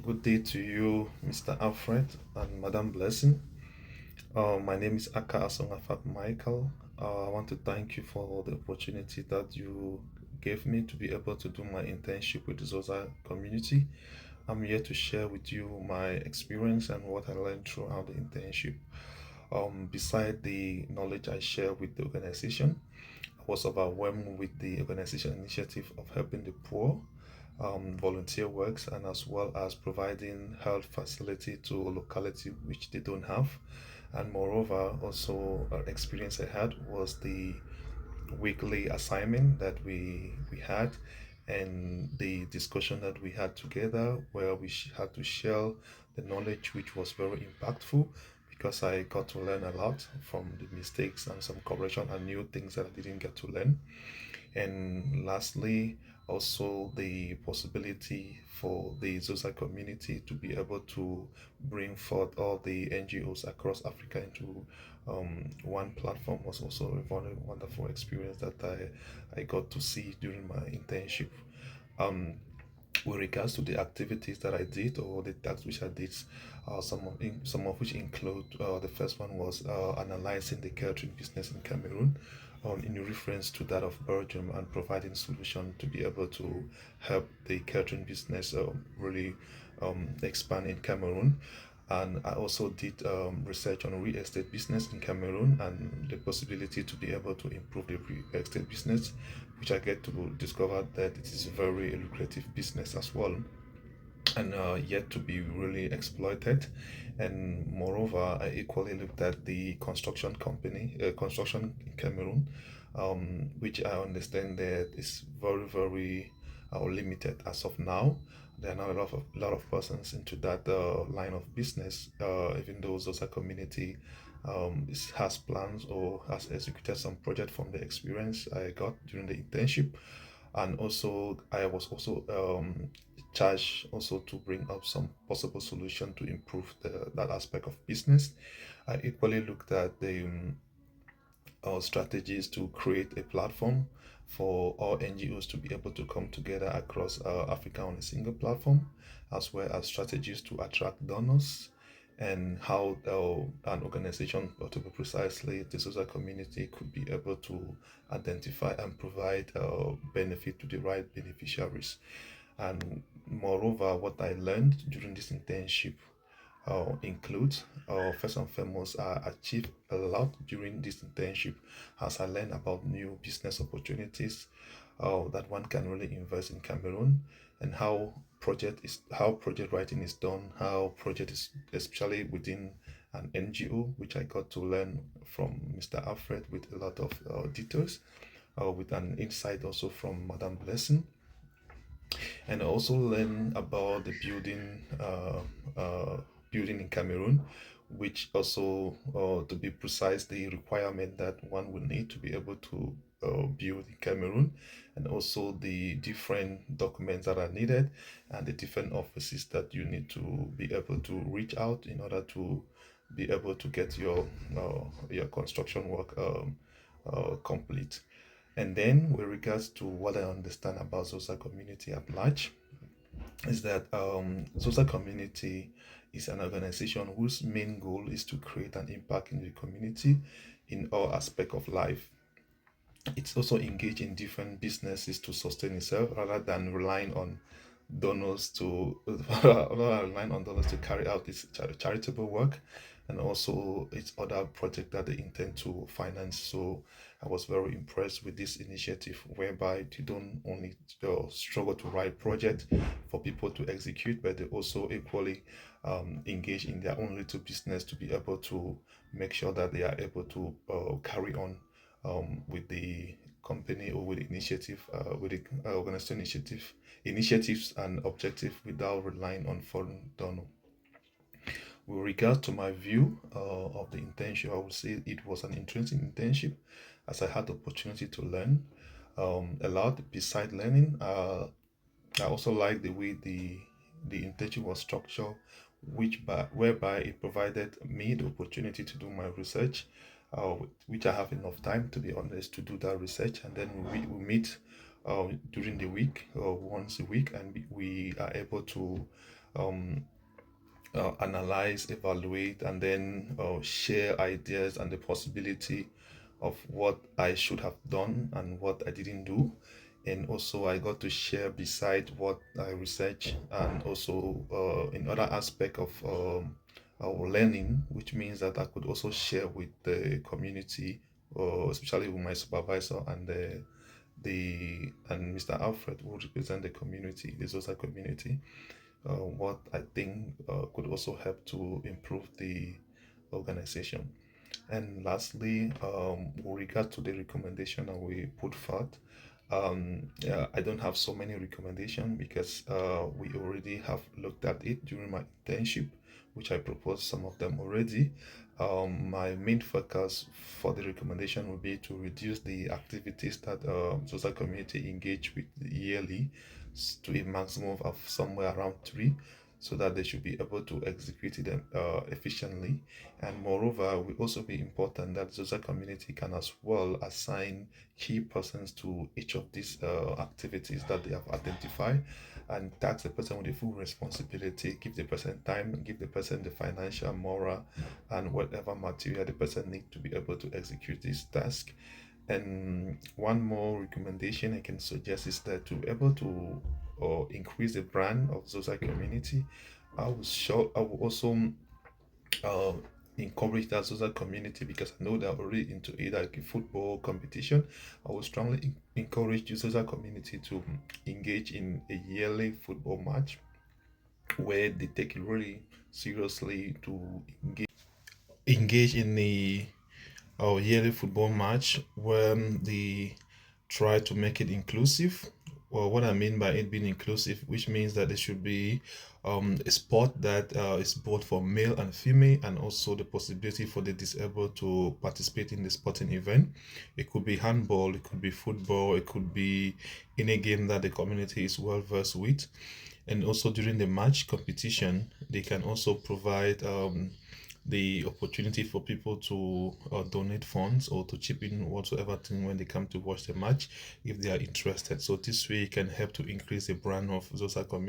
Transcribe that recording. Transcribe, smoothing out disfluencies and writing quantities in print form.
Good day to you, Mr. Alfred and Madam Blessing. My name is Aka Asongafak Michael. I want to thank you for the opportunity that you gave me to be able to do my internship with the ZOZAC community. I'm here to share with you my experience and what I learned throughout the internship. Beside the knowledge I share with the organization, I was overwhelmed with the organization initiative of helping the poor, volunteer works, and as well as providing health facility to locality which they don't have. And moreover, also experience I had was the weekly assignment that we had, and the discussion that we had together where had to share the knowledge, which was very impactful because I got to learn a lot from the mistakes and some correction and new things that I didn't get to learn. And lastly, also the possibility for the ZOZA community to be able to bring forth all the NGOs across Africa into one platform was also a very wonderful experience that I got to see during my internship. Um, with regards to the activities that I did or the tasks which I did, some of which include the first one was analyzing the catering business in Cameroon, in reference to that of Belgium, and providing solution to be able to help the catering business really expand in Cameroon. And I also did research on real estate business in Cameroon and the possibility to be able to improve the real estate business, which I get to discover that it is a very lucrative business as well, and yet to be really exploited. And moreover, I equally looked at the construction in Cameroon, which I understand that is very limited as of now. There are not a lot of persons into that line of business, even though ZOSA community has plans or has executed some project from the experience I got during the internship. And also I was also charged also to bring up some possible solution to improve that aspect of business. I equally looked at the strategies to create a platform for all NGOs to be able to come together across Africa on a single platform, as well as strategies to attract donors, and how an organization, or to be precisely the social community, could be able to identify and provide benefit to the right beneficiaries. And moreover, what I learned during this internship includes, first and foremost, I achieved a lot during this internship as I learned about new business opportunities that one can really invest in Cameroon, and how project writing is done, how project is especially within an NGO, which I got to learn from Mr. Alfred with a lot of details, with an insight also from Madam Blessing, and also learn about the building in Cameroon, which also, to be precise, the requirement that one will need to be able to build in Cameroon, and also the different documents that are needed, and the different offices that you need to be able to reach out in order to be able to get your construction work complete. And then, with regards to what I understand about Zosa community at large, is that Zosa community is an organization whose main goal is to create an impact in the community in all aspects of life. It's also engaged in different businesses to sustain itself rather than relying on donors to rather than relying on donors to carry out its charitable work, and also its other project that they intend to finance. So I was very impressed with this initiative, whereby they don't only struggle to write project for people to execute, but they also equally engage in their own little business to be able to make sure that they are able to carry on with the company or with the initiative, with the organization initiatives and objectives without relying on foreign donor. With regard to my view of the internship, I would say it was an interesting internship as I had the opportunity to learn a lot. Beside learning, I also like the way the internship was structured, whereby it provided me the opportunity to do my research, which I have enough time, to be honest, to do that research, and then we meet during the week or once a week, and we are able to um, analyze, evaluate, and then share ideas and the possibility of what I should have done and what I didn't do. And also, I got to share beside what I research, and also in other aspect of our learning, which means that I could also share with the community, especially with my supervisor and and Mr. Alfred, who represent the community, the ZOZAC community, what I think could also help to improve the organization. And lastly, with regard to the recommendation that we put forth, yeah, I don't have so many recommendations because we already have looked at it during my internship, which I proposed some of them already. My main focus for the recommendation will be to reduce the activities that social community engage with yearly to a maximum of somewhere around three, so that they should be able to execute them efficiently. And moreover, will also be important that the social community can as well assign key persons to each of these activities that they have identified, and tax the person with the full responsibility, give the person time, give the person the financial, moral, and whatever material the person needs to be able to execute this task. And one more recommendation I can suggest is that to be able to increase the brand of ZOZA community, I will also uh, encourage that social community, because I know they're already into either like a football competition. I would strongly encourage the social community to engage in a yearly football match where they take it really seriously to engage in the yearly football match where they try to make it inclusive. Well, what I mean by it being inclusive, which means that there should be a sport that is both for male and female, and also the possibility for the disabled to participate in the sporting event. It could be handball, it could be football, it could be any game that the community is well versed with. And also during the match competition, they can also provide the opportunity for people to donate funds or to chip in whatsoever thing when they come to watch the match if they are interested. So this way it can help to increase the brand of ZOSA community.